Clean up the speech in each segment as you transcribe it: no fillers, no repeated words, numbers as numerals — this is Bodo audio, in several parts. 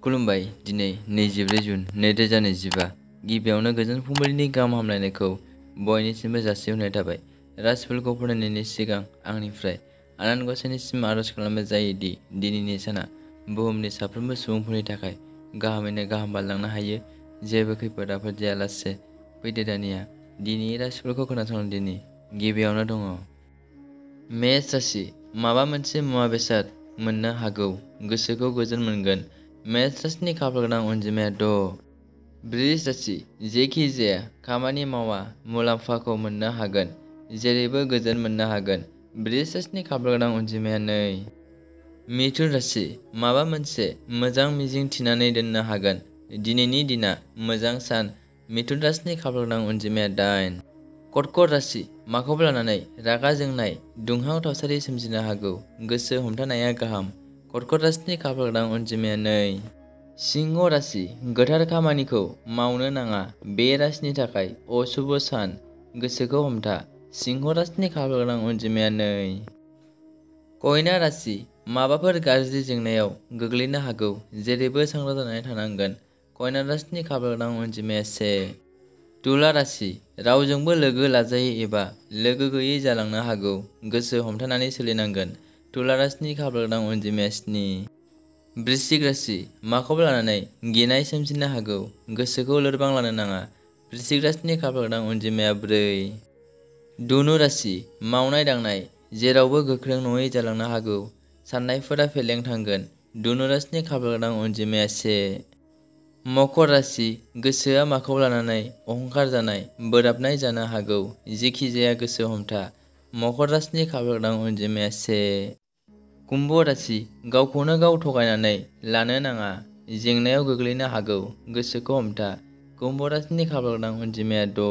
खुलुमबाय। दिनै 24 जुन 2025 गिबियावनो गोजोन फुंबिलिनि गाहाम हामलायनायखौ बयनिसिमबो जासिहरनाय थाबाय। राशिफोरखौ फरायनायनि सिगां आंनिफ्राय आनान गसाइनिसिम आरज खालामनाय जायोदि दिनैनि साना बुहुमनि साफ्रोमबो सुबुंफोरनि थाखाय गाहामैनो गाहाम बारलांनो हायो। जेबो खैफोद आफोद जायालासे फैदो दानिया दिनैनि राशिफोरखौ खोनासंनो। दिनै गिबियावनो दङ मेष राशि। माबा मोनसे मुवा बेसाद मोननो हागौ, गोसोखौ गोजोन मोनगोन। मेष राशिनि खाफालगोनां अनजिमाया 6। बृष राशि। जेखि जाया खामानि मावा मुलाम्फाखौ मोननो हागोन, जेरैबो गोजोन मोननो हागोन। बृष राशिनि खाफालगोनां अनजिमाया 2। मिथुन राशि। माबा मोनसे मोजां मिजिं थिनानै दोननो हागोन, दिनैनि दिना मोजां सान। मिथुन राशिनि खाफालगोनां अनजिमाया 8। कर्कट राशि। माखौबा लानानै रागा जोंनाय दुंहाव थासारि सोमजिनो हागौ, गोसो हमथानाया गाहाम। कर्कट राशिनि खाफालगोनां अनजिमाया 2। सिंह राशि। गोथार खामानिखौ मावनो नाङा, बे राशिनि थाखाय अशुभ सान, गोसोखौ हमथा। सिंह राशिनि खाफालगोनां अनजिमाया 2। कन्या राशि। माबाफोर गाज्रि जेंनायाव गोग्लैनो हागौ, जेरैबो सांग्रां जानानै थानांगोन। कन्या राशिनि खाफालगोनां अनजिमाया 1। तुला राशि। रावजोंबो लोगो लाजायै एबा लोगो गैयै जालांनो हागौ, गोसो हमथानानै सोलिनांगोन। तुला राशिनि खाफालगोनां अनजिमाया 7। वृश्चिक राशि। माखौबा लानानै गिनाय सोमजिनो हागौ, गोसोखौ लोरबां लानो नाङा। वृश्चिक राशिनि खाफालगोनां अनजिमाया 4। धनु राशि। मावनाय दांनाय जेरावबो गोख्रों नङै जालांनो हागौ, साननायफोरा फेलें थांगोन। धनु राशिनि खाफालगोनां अनजिमाया 1। मकर राशि। गोसोआ माखौबा लानानै अहंकार जानाय, बोराबनाय जानो हागौ, जेखि जाया गोसो हमथा। मकर राशिनि खाफालगोनां अनजिमाया 1। कुम्भ राशि। गावखौनो गाव थगायनानै लानो नाङा, जेंनायाव गोग्लैनो हागौ, गोसोखौ हमथा। कुम्भ राशिनि खाफालगोनां अनजिमाया 6।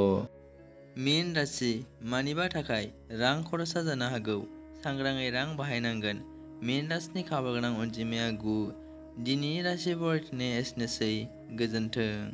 मीन राशि। मानिबा थाखाय रां खरसा जानो हागौ, सांग्राङै रां बाहायनांगोन। मीन राशिनि खाफालगोनां अनजिमाया 9। दिनैनि राशि फरायथिनाया एसेनोसै। गोजोन्थों।